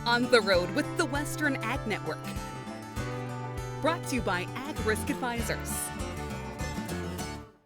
On the road with the Western Ag Network. Brought to you by AgRisk Advisors.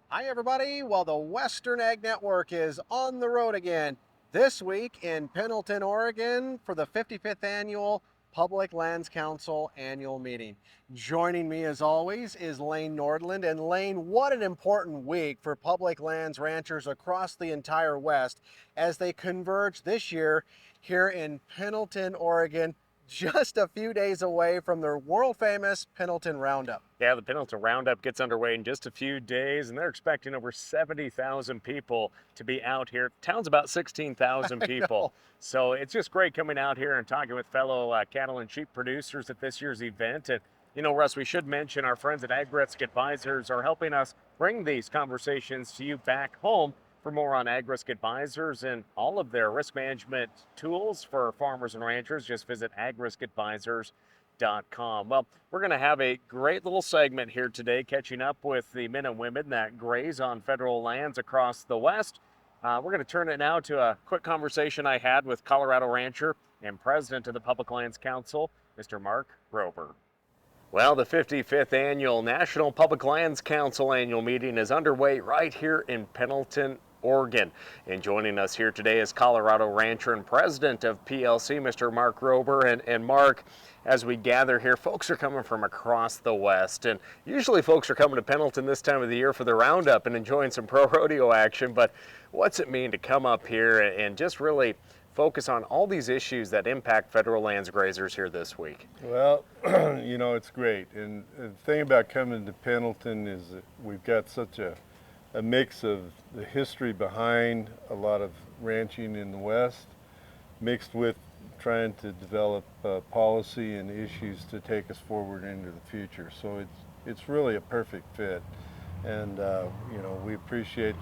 Hi everybody, well the Western Ag Network is on the road again this week in Pendleton, Oregon for the 55th Annual Public Lands Council Annual Meeting. Joining me as always is Lane Nordland. And Lane, what an important week for public lands ranchers across the entire West as they converge this year here in Pendleton, Oregon, just a few days away from their world famous Pendleton Roundup. Yeah, the Pendleton Roundup gets underway in just a few days, and they're expecting over 70,000 people to be out here. Town's about 16,000 people. So it's just great coming out here and talking with fellow cattle and sheep producers at this year's event. And, you know, Russ, we should mention our friends at AgRisk Advisors are helping us bring these conversations to you back home. For more on AgRisk Advisors and all of their risk management tools for farmers and ranchers, just visit agriskadvisors.com. Well, we're going to have a great little segment here today, catching up with the men and women that graze on federal lands across the West. We're going to turn it now to a quick conversation I had with Colorado rancher and president of the Public Lands Council, Mr. Mark Roeber. Well, the 55th Annual National Public Lands Council Annual Meeting is underway right here in Pendleton, Oregon. And joining us here today is Colorado rancher and president of PLC, Mr. Mark Roeber. And Mark, as we gather here, folks are coming from across the West. And usually folks are coming to Pendleton this time of the year for the roundup and enjoying some pro rodeo action. But what's it mean to come up here and just really focus on all these issues that impact federal lands grazers here this week? Well, you know, it's great. And the thing about coming to Pendleton is that we've got such a mix of the history behind a lot of ranching in the West, mixed with trying to develop policy and issues to take us forward into the future. So it's really a perfect fit. And, you know, we appreciate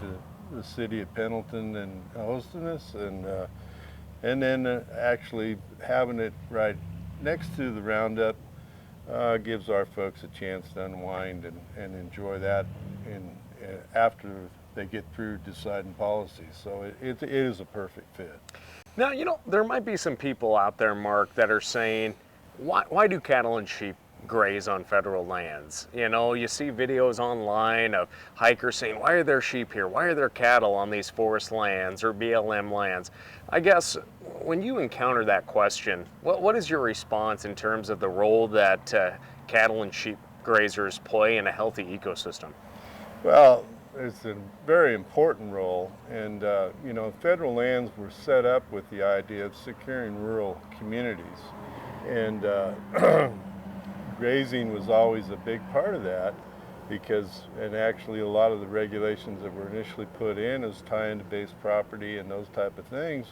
the city of Pendleton and hosting us, and then actually having it right next to the Roundup gives our folks a chance to unwind and enjoy that after they get through deciding policies. So it is a perfect fit. Now, you know, there might be some people out there, Mark, that are saying, why do cattle and sheep graze on federal lands? You know, you see videos online of hikers saying, why are there sheep here? Why are there cattle on these forest lands or BLM lands? I guess when you encounter that question, what is your response in terms of the role that cattle and sheep grazers play in a healthy ecosystem? Well, it's a very important role, and you know, federal lands were set up with the idea of securing rural communities, and grazing was always a big part of that, and actually a lot of the regulations that were initially put in as tying to base property and those type of things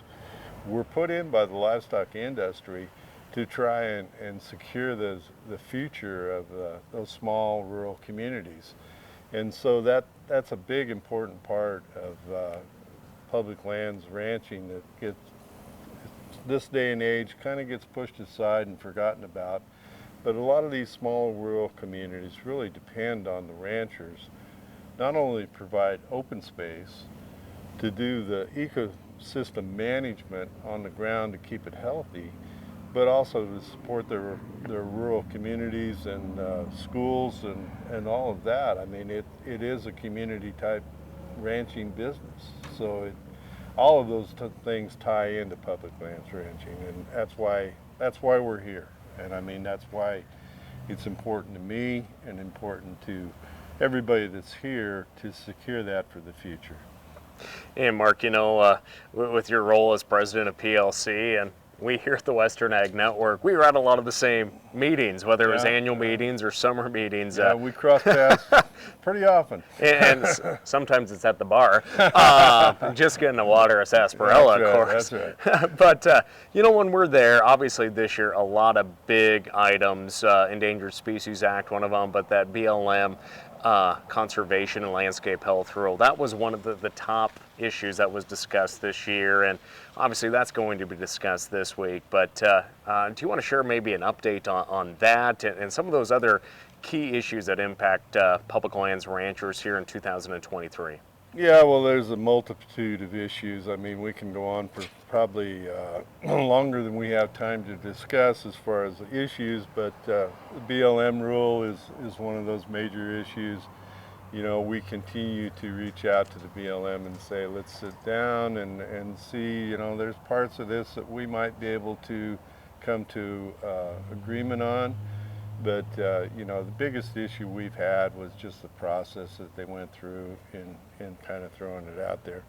were put in by the livestock industry to try and secure the future of those small rural communities. And so that's a big important part of public lands ranching that gets, this day and age, kind of gets pushed aside and forgotten about. But a lot of these small rural communities really depend on the ranchers, not only to provide open space, to do the ecosystem management on the ground to keep it healthy, but also to support their rural communities and schools and all of that. I mean, it is a community type ranching business. So all of those things tie into public lands ranching, and that's why we're here. And I mean, that's why it's important to me and important to everybody that's here to secure that for the future. And Mark, you know, with your role as president of PLC, and we here at the Western Ag Network, we were at a lot of the same meetings, whether it was annual meetings or summer meetings. Yeah, we cross paths pretty often. And sometimes it's at the bar, just getting a water, a sarsaparilla, that's right, of course. That's right. But, you know, when we're there, obviously this year, a lot of big items, Endangered Species Act, one of them, but that BLM conservation and landscape health rule, that was one of the top issues that was discussed this year, and obviously that's going to be discussed this week. But do you want to share maybe an update on that and some of those other key issues that impact public lands ranchers here in 2023? Yeah, well, there's a multitude of issues. I mean, we can go on for probably longer than we have time to discuss as far as the issues, but the BLM rule is one of those major issues. You know, we continue to reach out to the BLM and say, let's sit down and see, you know, there's parts of this that we might be able to come to agreement on. But, you know, the biggest issue we've had was just the process that they went through in kind of throwing it out there.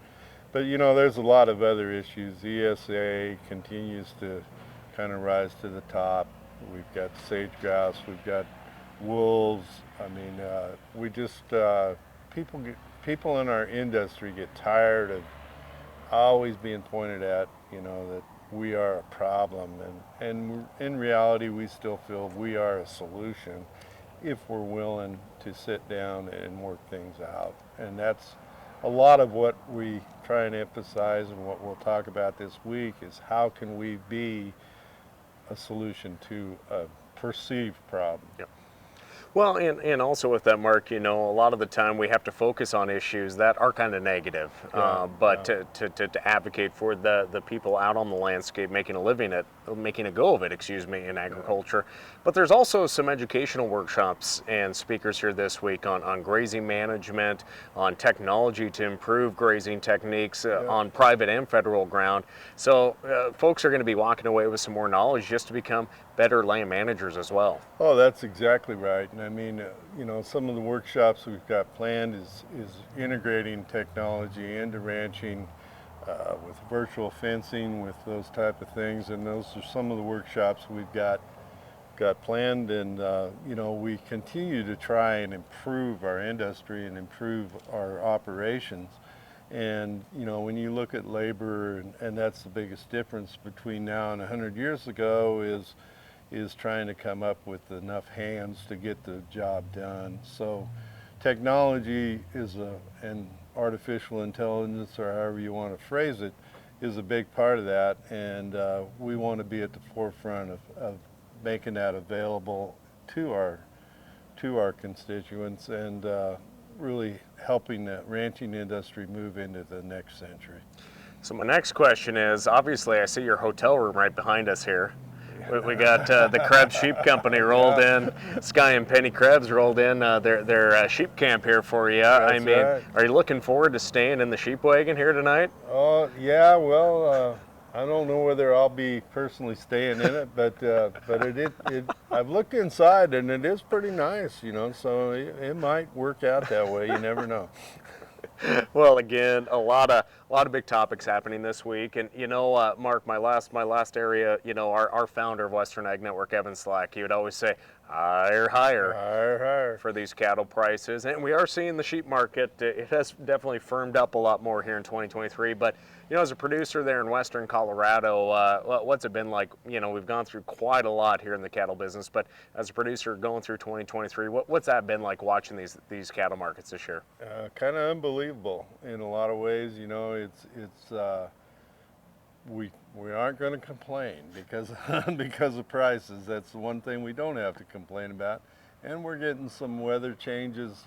But, you know, there's a lot of other issues. ESA continues to kind of rise to the top. We've got sage grouse, we've got wolves. I mean, we just, people in our industry get tired of always being pointed at, you know, that we are a problem, and in reality we still feel we are a solution if we're willing to sit down and work things out. And that's a lot of what we try and emphasize, and what we'll talk about this week is how can we be a solution to a perceived problem. Yep. Well, and also with that, Mark, you know, a lot of the time we have to focus on issues that are kind of negative, but to advocate for the people out on the landscape making a go of it, in agriculture. But there's also some educational workshops and speakers here this week on grazing management, on technology to improve grazing techniques on private and federal ground. So folks are going to be walking away with some more knowledge just to become better land managers as well. Oh, that's exactly right. And I mean, you know, some of the workshops we've got planned is integrating technology into ranching with virtual fencing, with those type of things. And those are some of the workshops we've got planned. And, you know, we continue to try and improve our industry and improve our operations. And, you know, when you look at labor, and that's the biggest difference between now and 100 years ago, is trying to come up with enough hands to get the job done. So technology and artificial intelligence, or however you want to phrase it, is a big part of that. And we want to be at the forefront of making that available to our constituents, and really helping the ranching industry move into the next century. So my next question is, obviously I see your hotel room right behind us here. We got the Krebs Sheep Company rolled in. Skye and Penny Krebs rolled in their sheep camp here for you. That's I mean, right. Are you looking forward to staying in the sheep wagon here tonight? Oh, yeah, well, I don't know whether I'll be personally staying in it, but I've looked inside and it is pretty nice, you know, so it might work out that way. You never know. Well, again, a lot of big topics happening this week, and you know, Mark, my last area, you know, our founder of Western Ag Network, Evan Slack, he would always say, higher, Higher. for these cattle prices, and we are seeing the sheep market. It has definitely firmed up a lot more here in 2023. But you know, as a producer there in Western Colorado, what's it been like? You know, we've gone through quite a lot here in the cattle business, but as a producer going through 2023, what's that been like watching these cattle markets this year? Kind of unbelievable in a lot of ways. You know, we aren't going to complain because of prices. That's the one thing we don't have to complain about. And we're getting some weather changes.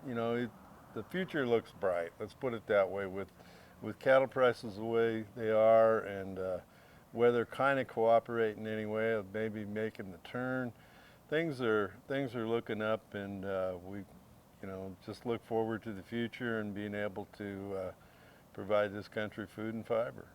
You know, the future looks bright. Let's put it that way. With cattle prices the way they are, and weather kind of cooperating anyway, of maybe making the turn, things are looking up, and we, you know, just look forward to the future and being able to provide this country food and fiber.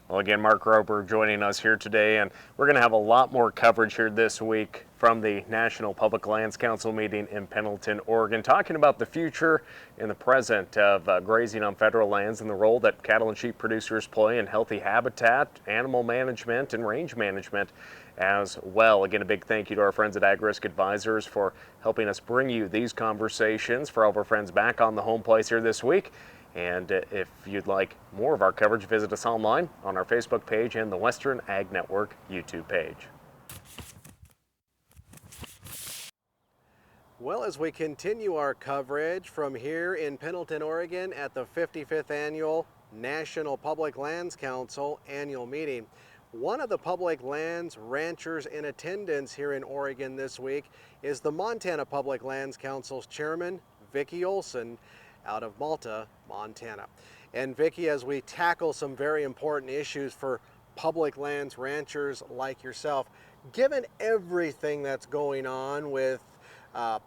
Well, again, Mark Roeber joining us here today, and we're going to have a lot more coverage here this week from the National Public Lands Council meeting in Pendleton, Oregon, talking about the future and the present of grazing on federal lands and the role that cattle and sheep producers play in healthy habitat, animal management, and range management as well. Again, a big thank you to our friends at AgRisk Advisors for helping us bring you these conversations. For all of our friends back on the home place here this week. And if you'd like more of our coverage, visit us online on our Facebook page and the Western Ag Network YouTube page. Well, as we continue our coverage from here in Pendleton, Oregon at the 55th Annual National Public Lands Council annual meeting, one of the public lands ranchers in attendance here in Oregon this week is the Montana Public Lands Council's chairman, Vicki Olson. out of Malta, Montana. And Vicki, as we tackle some very important issues for public lands ranchers like yourself, given everything that's going on with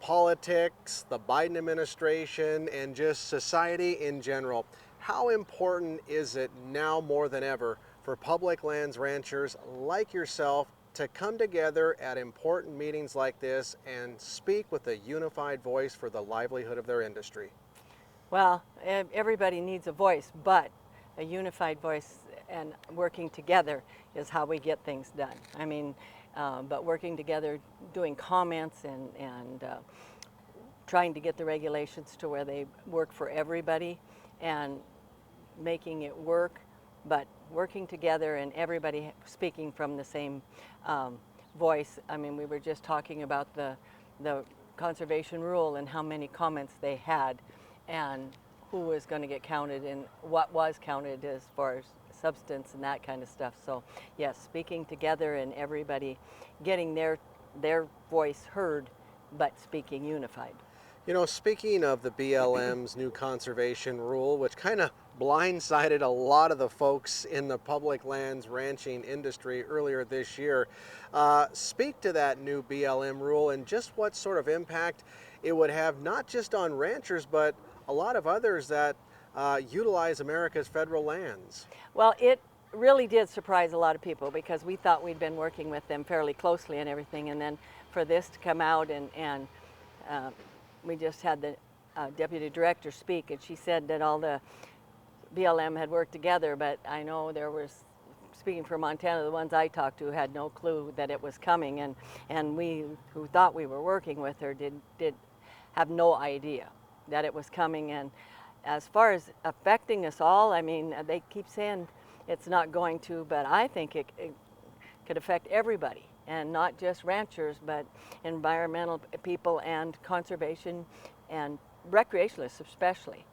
politics, the Biden administration, and just society in general, how important is it now more than ever for public lands ranchers like yourself to come together at important meetings like this and speak with a unified voice for the livelihood of their industry? Well, everybody needs a voice, but a unified voice and working together is how we get things done. I mean, but working together, doing comments and trying to get the regulations to where they work for everybody and making it work, but working together and everybody speaking from the same voice. I mean, we were just talking about the conservation rule and how many comments they had and who was going to get counted and what was counted as far as substance and that kind of stuff. So yes, speaking together and everybody getting their voice heard, but speaking unified. You know, speaking of the BLM's new conservation rule, which kind of blindsided a lot of the folks in the public lands ranching industry earlier this year, speak to that new BLM rule and just what sort of impact it would have not just on ranchers, but a lot of others that utilize America's federal lands. Well, it really did surprise a lot of people because we thought we'd been working with them fairly closely and everything, and then for this to come out and we just had the deputy director speak, and she said that all the BLM had worked together, but I know there was, speaking for Montana, the ones I talked to had no clue that it was coming, and we who thought we were working with her did have no idea that it was coming. And as far as affecting us all, I mean, they keep saying it's not going to, but I think it could affect everybody, and not just ranchers, but environmental people and conservation and recreationalists especially.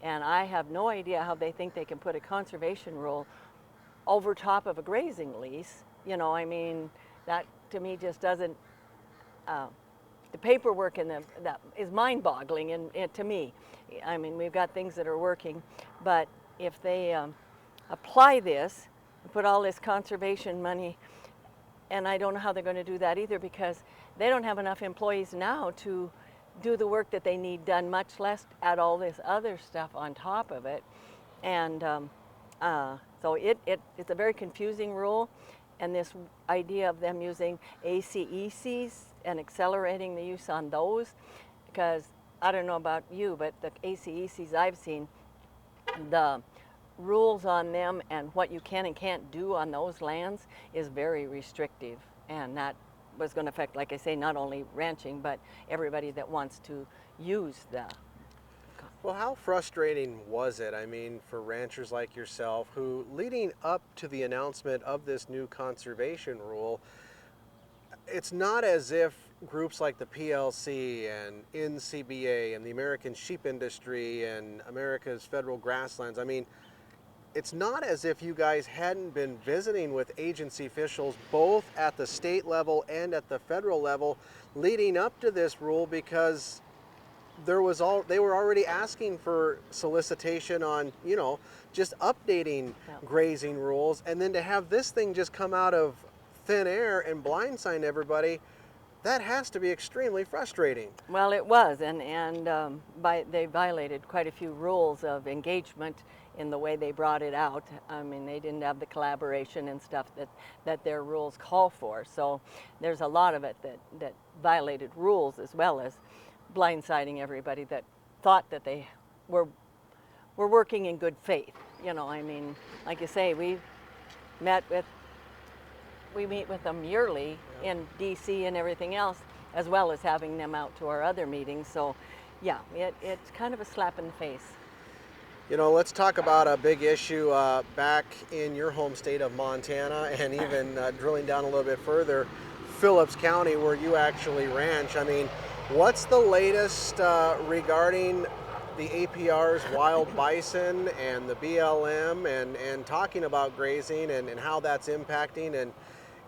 And I have no idea how they think they can put a conservation rule over top of a grazing lease. You know, I mean, that to me just doesn't, the paperwork in that is mind-boggling and to me. I mean, we've got things that are working, but if they apply this, put all this conservation money, and I don't know how they're going to do that either because they don't have enough employees now to do the work that they need done, much less add all this other stuff on top of it. And so it's a very confusing rule, and this idea of them using ACECs and accelerating the use on those, because I don't know about you, but the ACECs I've seen, the rules on them and what you can and can't do on those lands is very restrictive, and that was going to affect, like I say, not only ranching, but everybody that wants to use the. Well, how frustrating was it, I mean, for ranchers like yourself who, leading up to the announcement of this new conservation rule, it's not as if groups like the PLC and NCBA and the American Sheep Industry and America's Federal Grasslands, I mean, it's not as if you guys hadn't been visiting with agency officials both at the state level and at the federal level leading up to this rule, because they were already asking for solicitation on, you know, just updating grazing rules, and then to have this thing just come out of thin air and blindside everybody, that has to be extremely frustrating. Well, it was, and they violated quite a few rules of engagement in the way they brought it out. I mean, they didn't have the collaboration and stuff that their rules call for. So there's a lot of it that violated rules, as well as blindsiding everybody that thought that they were working in good faith. You know, I mean, like you say, we meet with them yearly in DC and everything else, as well as having them out to our other meetings. So yeah, it's kind of a slap in the face. You know, let's talk about a big issue back in your home state of Montana, and even drilling down a little bit further, Phillips County, where you actually ranch. I mean, what's the latest regarding the APR's wild bison and the BLM and talking about grazing and how that's impacting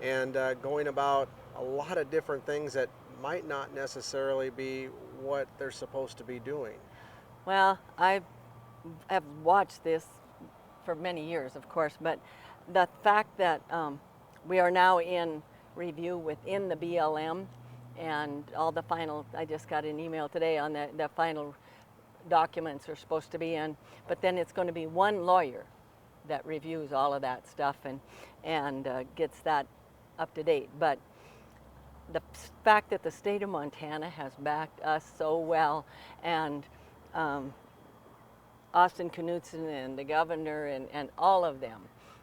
and going about a lot of different things that might not necessarily be what they're supposed to be doing? Well, I have watched this for many years, of course, but the fact that we are now in review within the BLM and all the final, I just got an email today on the final documents are supposed to be in, but then it's going to be one lawyer that reviews all of that stuff and gets that up to date. But the fact that the state of Montana has backed us so well, and Austin Knudsen and the governor and all of them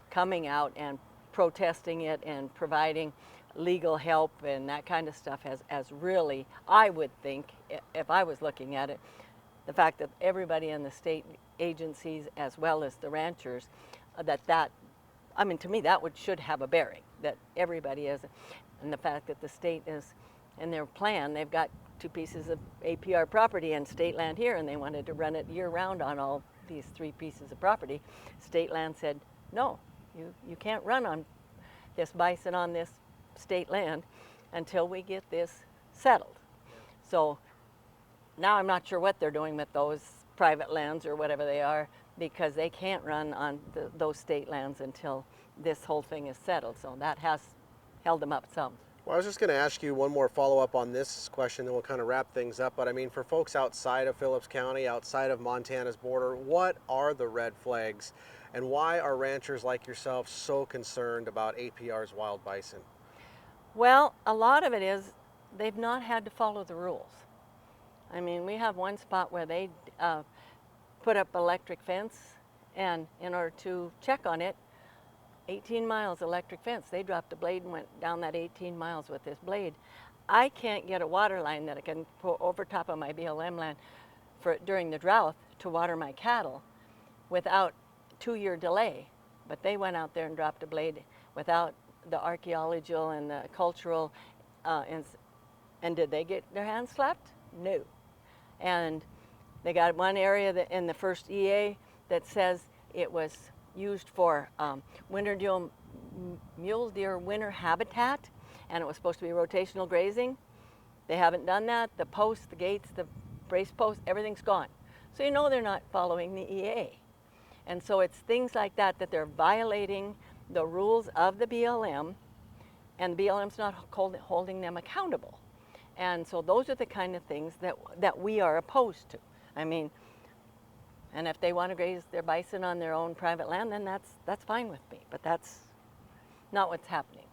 coming out and protesting it and providing legal help and that kind of stuff has really, I would think, if I was looking at it, the fact that everybody in the state agencies as well as the ranchers, I mean, to me that should have a bearing, that everybody is, and the fact that the state is, in their plan, they've got 2 pieces of APR property and state land here, and they wanted to run it year round on all these 3 pieces of property. State land said, no, you can't run on this bison on this state land until we get this settled. So now I'm not sure what they're doing with those private lands or whatever they are, because they can't run on those state lands until this whole thing is settled. So that has held them up some. Well, I was just going to ask you one more follow-up on this question, then we'll kind of wrap things up. But I mean, for folks outside of Phillips County, outside of Montana's border, what are the red flags, and why are ranchers like yourself so concerned about APR's wild bison? Well, a lot of it is they've not had to follow the rules. I mean, we have one spot where they put up electric fence, and in order to check on it, 18 miles electric fence. They dropped a blade and went down that 18 miles with this blade. I can't get a water line that I can put over top of my BLM land during the drought to water my cattle without 2-year delay. But they went out there and dropped a blade without the archaeological and the cultural, and did they get their hands slapped? No. And they got one area that in the first EA that says it was used for mule deer winter habitat, and it was supposed to be rotational grazing. They haven't done that. The posts, the gates, the brace posts, everything's gone. So you know they're not following the EA. And so it's things like that they're violating the rules of the BLM, and the BLM's not holding them accountable. And so those are the kind of things that we are opposed to. I mean, and if they want to graze their bison on their own private land, then that's fine with me. But that's not what's happening.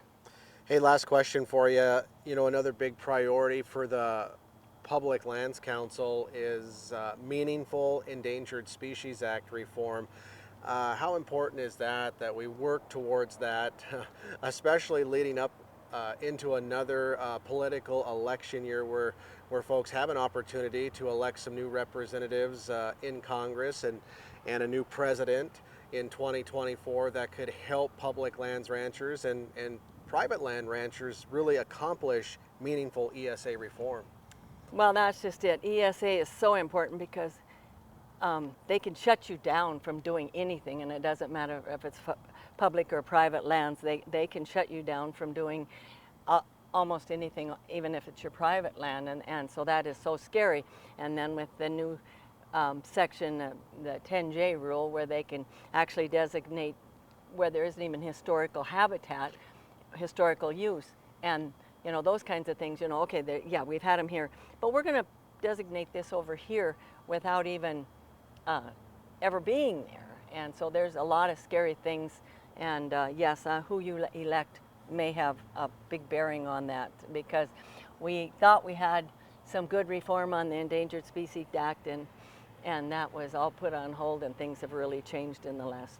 Hey, last question for you. You know, another big priority for the Public Lands Council is meaningful Endangered Species Act reform. How important is that we work towards that, especially leading up into another political election year where folks have an opportunity to elect some new representatives in Congress and a new president in 2024 that could help public lands ranchers and private land ranchers really accomplish meaningful ESA reform? Well, that's just it. ESA is so important because they can shut you down from doing anything, and it doesn't matter if it's public or private lands. They can shut you down from doing almost anything, even if it's your private land, and so that is so scary. And then with the new section, the 10J rule, where they can actually designate where there isn't even historical habitat, historical use, and you know, those kinds of things, you know, okay, yeah, we've had them here, but we're going to designate this over here without even ever being there. And so there's a lot of scary things, and yes, who you elect may have a big bearing on that, because we thought we had some good reform on the Endangered Species Act, and that was all put on hold, and things have really changed in the last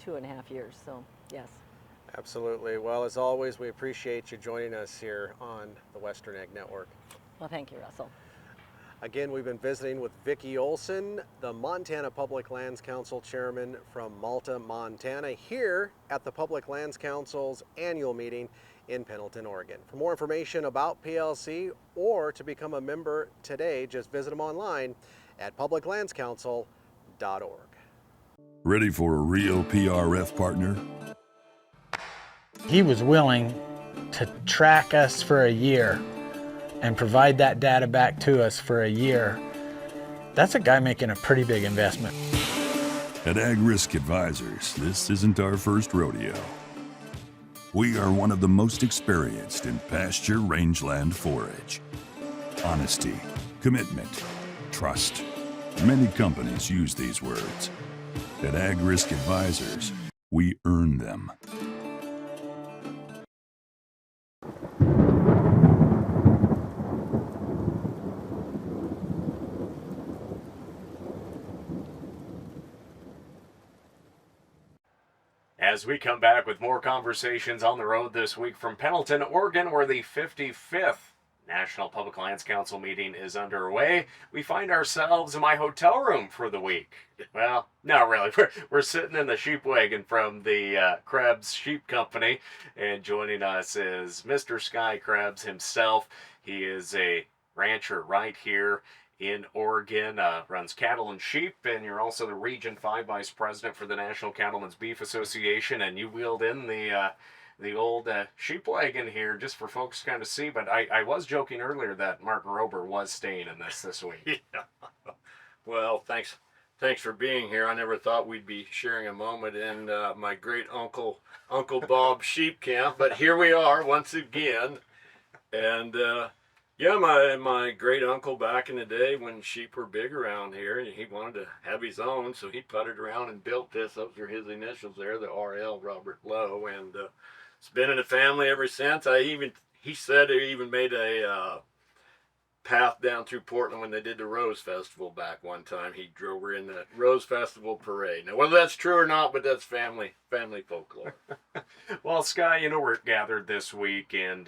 2.5 years, so yes. Absolutely. Well, as always, we appreciate you joining us here on the Western Ag Network. Well, thank you, Russell. Again, we've been visiting with Vicki Olson, the Montana Public Lands Council Chairman from Malta, Montana, here at the Public Lands Council's annual meeting in Pendleton, Oregon. For more information about PLC or to become a member today, just visit them online at publiclandscouncil.org. Ready for a real PRF partner? He was willing to track us for a year and provide that data back to us for a year. that's a guy making a pretty big investment. At AgRisk Advisors, this isn't our first rodeo. We are one of the most experienced in pasture rangeland forage. Honesty, commitment, trust. Many companies use these words. At AgRisk Advisors, we earn them. As we come back with more conversations on the road this week from Pendleton, Oregon, where the 55th National Public Lands Council meeting is underway, we find ourselves in my hotel room for the week. Well, not really. We're sitting in the sheep wagon from the Krebs Sheep Company, and joining us is Mr. Skye Krebs himself. He is a rancher right here in Oregon, runs cattle and sheep, and you're also the Region 5 Vice President for the National Cattlemen's Beef Association, and you wheeled in the old sheep wagon here just for folks to kind of see. But I was joking earlier that Mark Roeber was staying in this week. Yeah. Well, thanks for being here. I never thought we'd be sharing a moment in my great Uncle Bob's sheep camp, but here we are once again. And yeah, my great uncle back in the day when sheep were big around here, he wanted to have his own, so he puttered around and built this. Those are his initials there, the RL, Robert Lowe, and it's been in the family ever since. He said he even made a path down through Portland when they did the Rose Festival back one time. He drove her in the Rose Festival parade. Now, whether that's true or not, but that's family folklore. Well, Skye, we're gathered this week, and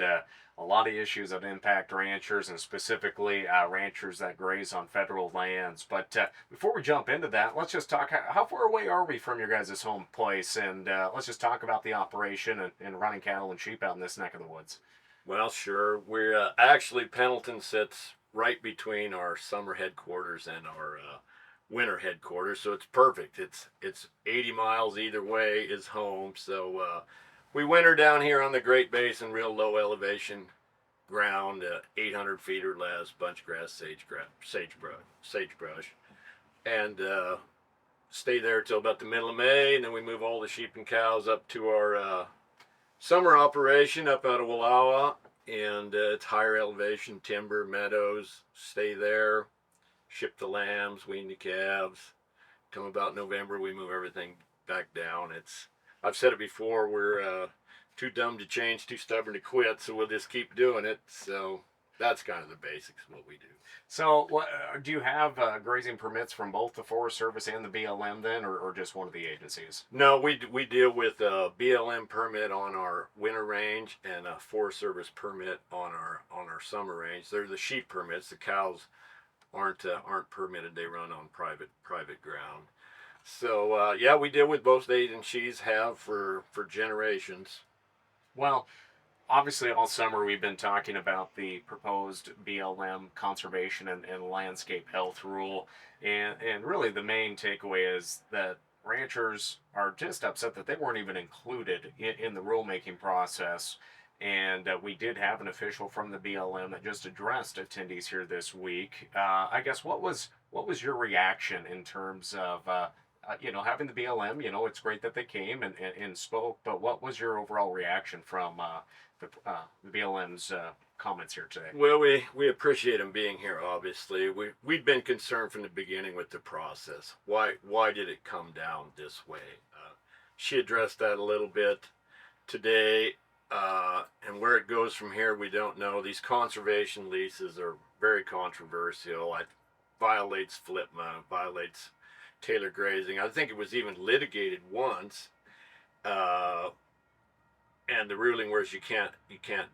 a lot of issues that impact ranchers, and specifically ranchers that graze on federal lands. But before we jump into that, let's just talk, how far away are we from your guys' home place? And let's just talk about the operation and running cattle and sheep out in this neck of the woods. Well, sure. We're actually, Pendleton sits right between our summer headquarters and our winter headquarters, so it's perfect. It's 80 miles either way is home. So we winter down here on the Great Basin, real low elevation ground, 800 feet or less, bunch grass, sagebrush, and stay there till about the middle of May, and then we move all the sheep and cows up to our summer operation up out of Wallowa, and it's higher elevation, timber, meadows, stay there, ship the lambs, wean the calves. Come about November, we move everything back down. I've said it before, we're too dumb to change, too stubborn to quit, so we'll just keep doing it. So that's kind of the basics of what we do. So do you have grazing permits from both the Forest Service and the BLM then, or just one of the agencies? No, we deal with a BLM permit on our winter range and a Forest Service permit on our summer range. They're the sheep permits. The cows aren't permitted. They run on private ground. So yeah, we deal with both agencies, have for generations. Well, obviously all summer we've been talking about the proposed BLM conservation and landscape health rule, and really the main takeaway is that ranchers are just upset that they weren't even included in the rulemaking process. And we did have an official from the BLM that just addressed attendees here this week. I guess what was your reaction in terms of having the BLM? It's great that they came and spoke, but what was your overall reaction from the BLM's comments here today? Well, we appreciate them being here. Obviously, we'd been concerned from the beginning with the process. Why did it come down this way? She addressed that a little bit today. And where it goes from here, we don't know. These conservation leases are very controversial. It violates FLPMA, violates Taylor grazing. I think it was even litigated once, and the ruling was you can't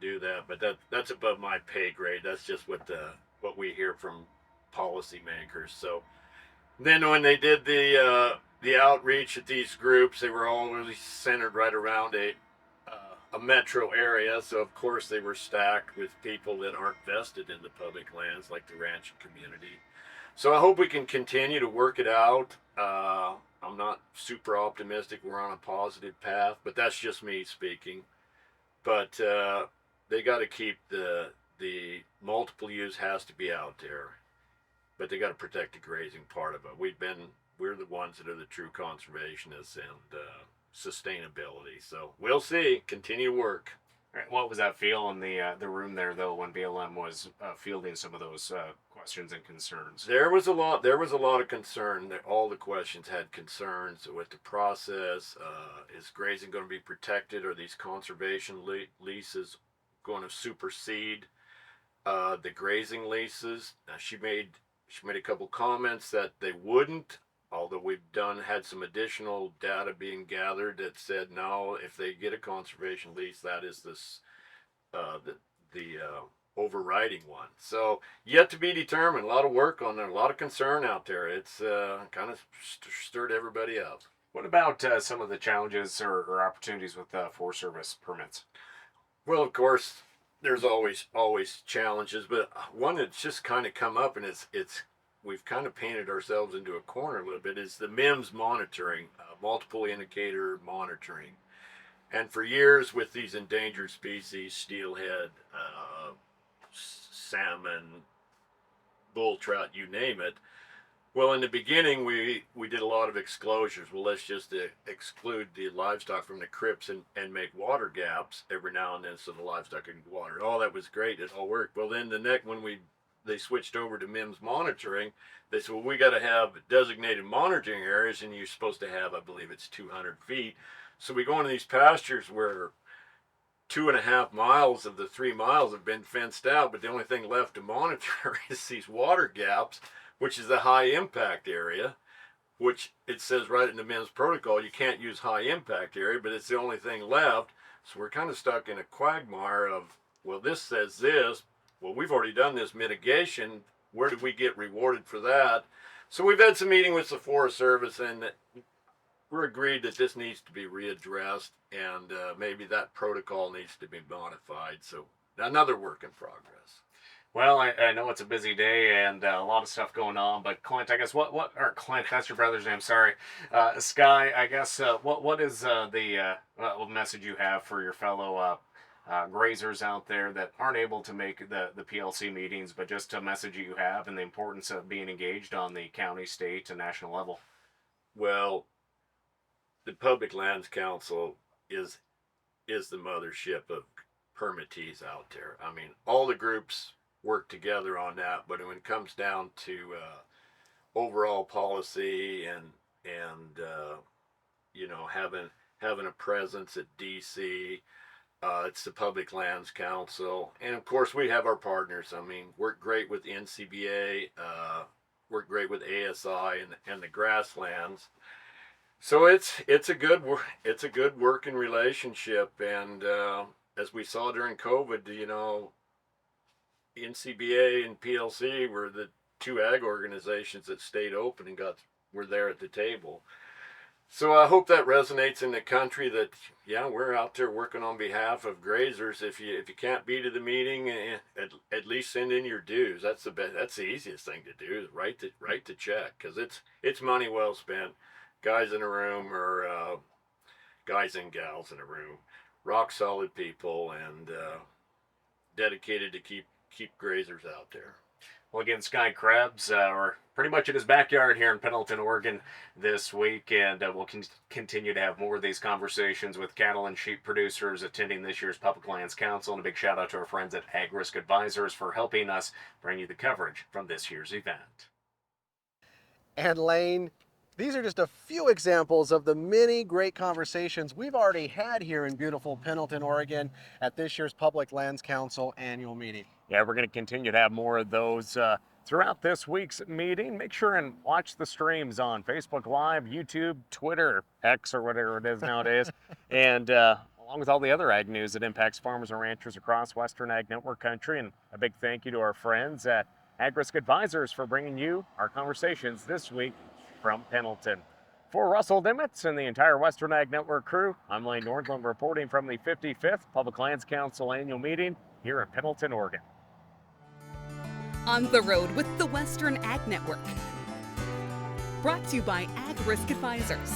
do that. But that's above my pay grade. That's just what we hear from policymakers. So then when they did the outreach at these groups, they were all really centered right around a metro area, so of course they were stacked with people that aren't vested in the public lands, like the ranching community. So I hope we can continue to work it out. I'm not super optimistic we're on a positive path, but that's just me speaking. But they got to keep the multiple use has to be out there. but they got to protect the grazing part of it. We're the ones that are the true conservationists and sustainability. So we'll see. Continue work. What was that feel in the room there, though, when BLM was fielding some of those questions and concerns? There was a lot of concern. All the questions had concerns with the process. Is grazing going to be protected? Are these conservation leases going to supersede the grazing leases? She made a couple comments that they wouldn't. Although we've had some additional data being gathered that said no, if they get a conservation lease, that is the overriding one. So yet to be determined. A lot of work on there, a lot of concern out there. It's kind of stirred everybody up. What about some of the challenges or opportunities with Forest Service permits? Well, of course, there's always challenges, but one that's just kind of come up, and it's we've kind of painted ourselves into a corner a little bit, is the MIMS monitoring, multiple indicator monitoring. And for years with these endangered species, steelhead, salmon, bull trout, you name it. Well, in the beginning, we did a lot of exclosures. Well, let's just exclude the livestock from the Krebs and make water gaps every now and then so the livestock can water. Oh, that was great. It all worked. Well, then when they switched over to MIMS monitoring, they said, well, we got to have designated monitoring areas, and you're supposed to have, I believe it's 200 feet. So we go into these pastures where 2.5 miles of the 3 miles have been fenced out, but the only thing left to monitor is these water gaps, which is the high impact area, which it says right in the MIMS protocol, you can't use high impact area, but it's the only thing left. So we're kind of stuck in a quagmire of, well, this says this. Well, we've already done this mitigation. Where did we get rewarded for that? So we've had some meeting with the Forest Service, and we're agreed that this needs to be readdressed, and maybe that protocol needs to be modified. So another work in progress. Well, I know it's a busy day and a lot of stuff going on, but Clint, I guess or Clint, that's your brother's name, sorry. Skye, I guess, what is the message you have for your fellow grazers out there that aren't able to make the PLC meetings, but just a message you have and the importance of being engaged on the county, state, and national level? Well, the Public Lands Council is the mothership of permittees out there. I mean, all the groups work together on that, but when it comes down to overall policy and having a presence at DC, it's the Public Lands Council, and of course we have our partners. I mean, work great with NCBA, work great with ASI and the grasslands. So it's a good working relationship, and as we saw during COVID, NCBA and PLC were the two ag organizations that stayed open and were there at the table. So I hope that resonates in the country that, yeah, we're out there working on behalf of grazers. If you can't be to the meeting, at least send in your dues. That's the easiest thing to do, is write the check, because it's money well spent. Guys in a room, or guys and gals in a room, rock solid people, and dedicated to keep grazers out there. Well, again, Skye Krebs, we're pretty much in his backyard here in Pendleton, Oregon this week, and we'll continue to have more of these conversations with cattle and sheep producers attending this year's Public Lands Council. And a big shout out to our friends at AgRisk Advisors for helping us bring you the coverage from this year's event. And Lane, these are just a few examples of the many great conversations we've already had here in beautiful Pendleton, Oregon at this year's Public Lands Council annual meeting. Yeah, we're going to continue to have more of those throughout this week's meeting. Make sure and watch the streams on Facebook Live, YouTube, Twitter, X, or whatever it is nowadays, and along with all the other ag news that impacts farmers and ranchers across Western Ag Network country. And a big thank you to our friends at AgRisk Advisors for bringing you our conversations this week from Pendleton. For Russell Nimitz and the entire Western Ag Network crew, I'm Lane Nordlund reporting from the 55th Public Lands Council annual meeting here in Pendleton, Oregon. On the road with the Western Ag Network. Brought to you by AgRisk Advisors.